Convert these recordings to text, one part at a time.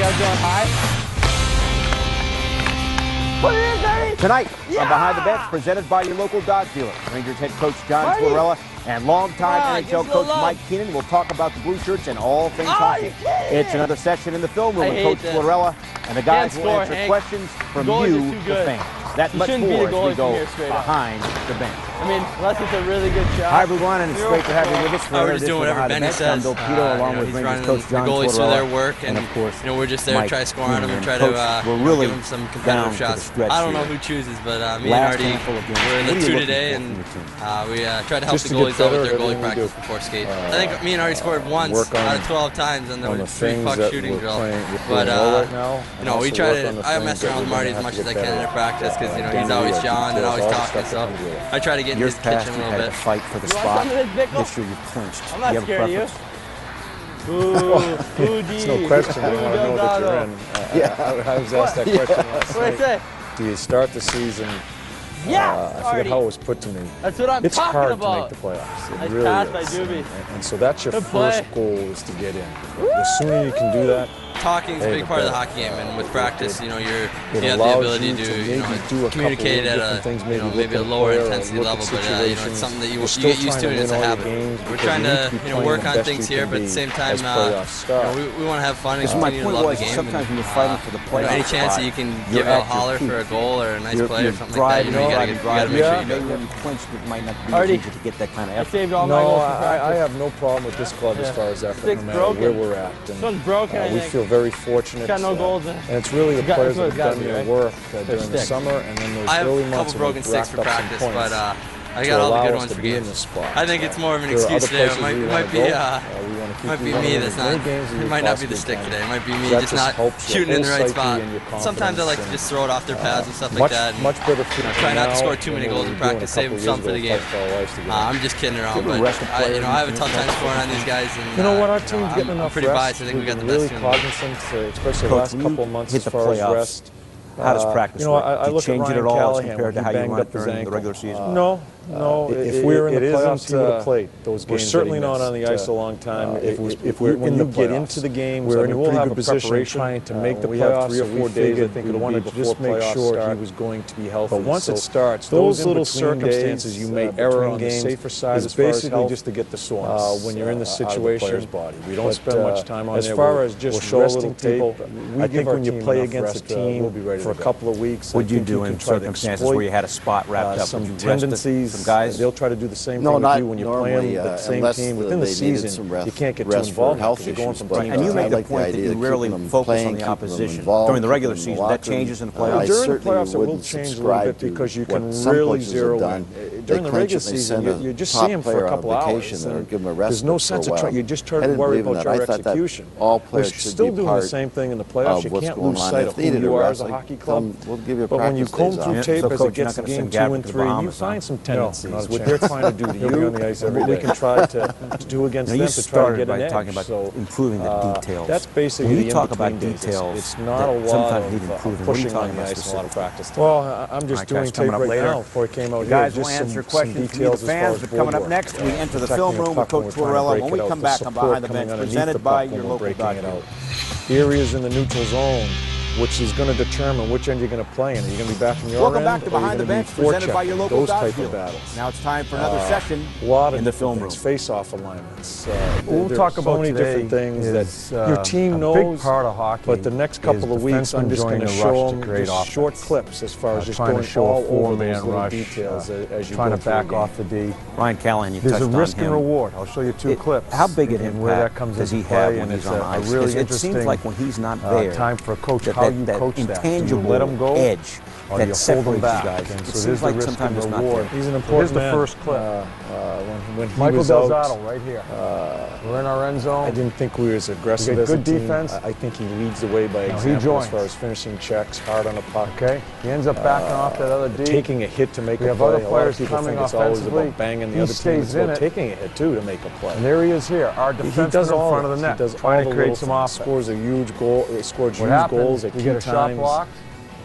Guys going high? Put it in, baby! Tonight on Behind the Bench, presented by your local Dodge dealer. Rangers head coach John Tortorella and longtime NHL coach Mike Keenan will talk about the blue shirts and all things hockey. It's another session in the film room with Coach Tortorella, and the guys will answer questions from you, the fans. That much more as we go behind the bench. I mean, unless it's a really good shot. Hi everyone, and it's great to have you with us. We're just doing whatever Benny says. I'm Bill Pito, along with Rangers coach John the goalies do Tortorella, their work, and of course, we're just there to try to score on them and try Coach, to really give them some competitive shots. I don't know who chooses, but me and Artie, we're in the two today, and we try to help the goalies out with their goalie practice before skate. I think me and Artie scored once out of 12 times, and there were 3 puck shooting drills. But we try to. I mess around with Marty as much as I can in practice because he's always John and always talking. So I try to get in his kitchen a little bit. Fight for the spot. This year you've clinched. I'm not scared of you. It's no question. I want to know that you're in. I was asked that question last night. What did I say? Do you start the season? I forget how it was put to me. That's what I'm talking about. It's hard to make the playoffs. It really passed by is. Doobie. And so that's your first goal, is to get in. The sooner you can do that. Talking is a big part of the hockey game, and with practice, you have the ability to communicate at a maybe a lower intensity level, but it's something that you get used to, and it's a habit. We're trying to work on things here, but at the same time, we want to have fun and continue to love the game. Sometimes when you're fighting for the playoffs, any chance that you can give a holler for a goal or a nice play or something like that, you got to make sure you do it. When you clinch, it might not be easy to get that kind of effort. No, I have no problem with this club as far as effort, no matter where we're at. This one's broken. We feel very fortunate. Got no goals in it. And it's really the players that have done their work during the summer, and then those early months when we've racked up some points. I got all the good ones for games. I think it's more of an excuse today. It might be me that's not. It might not be the stick today. It might be me just not shooting in the right spot. Sometimes I like to just throw it off their pads and stuff like that. And try not to score too many goals in practice. Save some for the game. I'm just kidding around, but I have a tough time scoring on these guys. And you know what, our team's getting enough rest. I'm pretty biased. I think we got the best team. Really cognizant, especially the last couple of months as far as rest. How does practice work? I look change at it at all as Callahan compared to how you run it during the regular season? No. If we're in the playoffs, he would have played those games. We're certainly not on the ice a long time. When you get into the games, we're in a pretty good position trying to make the playoffs. 3 or 4 days, I think we wanted to just make sure he was going to be healthy. But once it starts, those little circumstances you may err on the safer side as far as basically just to get the soreness when you're in the situation. We don't spend much time on there. As far as just resting people, I think when you play against a team for a couple of weeks, would you do in circumstances where you had a spot wrapped up? Some tendencies. Guys, they'll try to do the same thing with you when you're playing the same team within the season. You can't get too involved because you're going from team. And you make the point that you rarely focus on the opposition during the regular season. That changes in the playoffs. During the playoffs, it will change a little bit because you can really zero in. During the regular season, you just see him for a couple hours. There's no sense of trying. You just try to worry about your execution. We're still doing the same thing in the playoffs. You can't lose sight of who you are as a hockey club. But when you comb through tape as it gets to game 2 and 3, you find some tendencies. What they're trying to do to you, on the ice what we can try to do against them to try to get an edge. Talking about improving the details. That's basically when you talk about details. It's not a lot of pushing on the ice, a lot of practice. Well, I'm just doing tape right now before I came out here. Guys will answer questions from the fans, but coming up next, we enter the film room with Coach Tortorella. When we come back on Behind the Bench, presented by your local Dodge dealer. Areas in the neutral zone, which is going to determine which end you're going to play in. Are you going to be back in your Welcome end? back to Behind the Bench, presented by your local Dodge dealer. Battles. Now it's time for another session in the film room. Face-off alignments. We'll talk about so many different things that your team knows. Big part of hockey. But the next couple of weeks, I'm just going to show them just short clips as far as just going all over those little details as you trying go to back off the D. Ryan Callahan, you There's touched on him. There's a risk and reward. I'll show you 2 clips. How big an impact does he have when he's on ice? Really it seems like when he's not there, time for a coach, how you coach that. Intangible let him go, edge or you hold him back. It seems like sometimes it's not there. He's an important man. Here's the first clip. When he Michael was out, Delzato right here. We're in our end zone. I didn't think we were as aggressive as good a team. defense. I think he leads the way by example as far as finishing checks, hard on the puck. Okay. He ends up backing off that other D. Taking a hit to make a play. We have other a lot players of people coming think it's always offensively. about banging the other team. It's about taking a hit too to make a play. And there he is here. Our defenseman in front of the net. He does trying to create some offense. Scores a huge goal. He scores huge goals at key times. You get a shot block.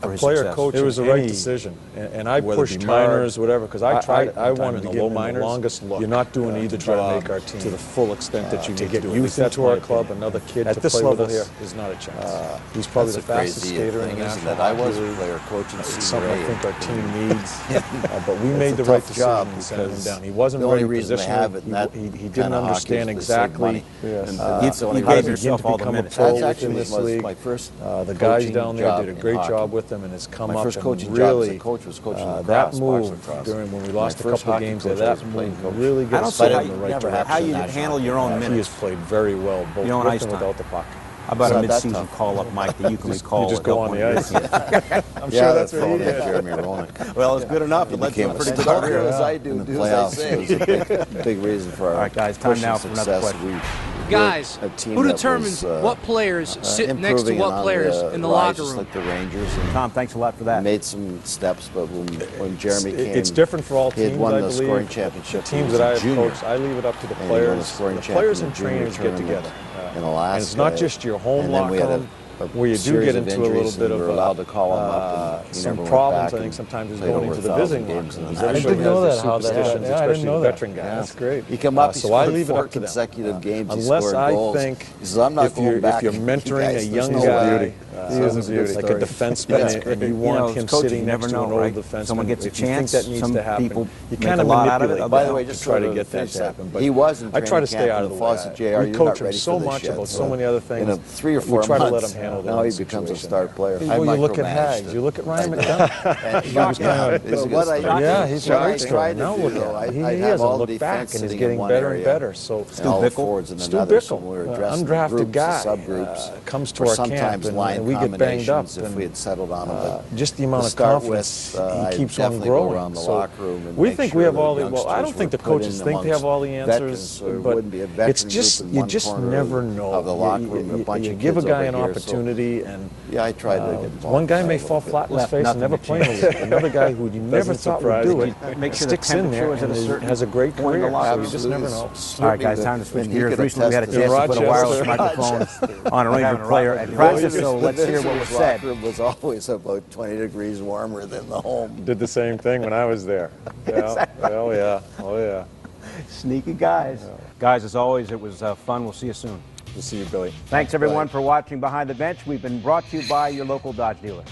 for his player success. coach. It was the right decision, and I pushed minors, whatever, because I tried. I wanted to give him the longest look. You're not doing either job to make our team to the full extent that you need to get youth into our club. Another kid at this level here is not a chance. He's probably the fastest skater in the national that I was a league. player coach in It's something I think our team needs. But we made the right decision in sending him down. He wasn't ready positionally. He didn't understand exactly how to begin to become a pro within this league. The guys down there did a great job with him, and has come up and really that move during when we lost a couple of games there. That move really got us in the right direction. How you handle your own minutes. He has played very well, both with and without the puck. How about a mid-season call-up, Mike, that you can recall? You just go on the ice. I'm sure that's what he did. Jeremy Roenick. Well, it's good enough. It led to a pretty good career. As I do, in the playoffs. It was a big reason for our all right, guys, time now for another question. Guys, a team who that determines was, what players sit next to improving what on players the in the rise, locker just room? like the Rangers. And Tom, thanks a lot for that. made some steps, but when Jeremy came, It's different for all he had teams, won I the believe. scoring championship. The He teams was that a I have junior, coached, I leave it up to the and he won the players. scoring The players and champion trainers get tournament together. in Alaska. And it's not just your home and then we locker had room, where you do series get of into a little injuries, bit and we of were allowed to call him up, and he some never went problems. back I think and sometimes is played going over into the 1,000 visiting games locker room. in the Everybody National has their League. how that superstitions, happened. I didn't especially know the that. veteran guys. Yeah. That's great. He came up, he So I scored leave it 4 up to them. consecutive games. He Unless scored I goals. think He says, I'm not if going you're back. mentoring a young no guy, way. He is a beauty. like a defenseman, and you want him sitting next to an old defenseman, Someone gets a if you think chance, that needs some to happen, people you make kind a of lot out of manipulate it. By the way, to just try sort to of get that finish to that, happen. But he was in I try to training stay camp out in of the Fawcett, way. JR, We you're coach not him ready so for this much yet. about So so many other things. in 3 or 4 we try to let months, him handle the now he becomes a situation. star player. Well, you look at Hags. You look at Ryan McDonough. He was Yeah, he's shocked. tried to Now do, look though, at him. He I'd have hasn't all the looked back defense and is sitting getting in one better and area, better. So and all the forwards in Stu another. So Bickle, we were addressing the undrafted groups, guy, the subgroups, comes to or our sometimes camp line and we get banged up. combinations if we had settled on them. Just the amount To of start confidence with, he keeps I'd on definitely go growing. around the So locker room and we make think sure we have the all the. Well, I don't youngsters think the were put coaches in think they have all the amongst answers, veterans, so it but wouldn't be a veteran it's just group in you one just corner never know. of the locker room, a bunch You of give a kids guy over an here, so opportunity, and yeah, I tried to get involved. one guy may a fall little flat in his Left face and nothing never to play in the league. Another guy who you never thought would do it Make sure the sticks in there temperature was at and a certain has a great point in the career. locker So you just never know. All right, guys, time to switch And he gears. could Recently, we had a attest to chance to put a wireless Rochester. microphone on a Ranger player at practice, so let's hear what was said. The locker room was always about 20 degrees warmer than the home. Did the same thing when I was there. Yeah. Oh yeah. Oh yeah. Sneaky guys. Guys, as always, it was fun. We'll see you soon. We'll see you, Billy. Thanks, everyone, for watching Behind the Bench. We've been brought to you by your local Dodge dealer.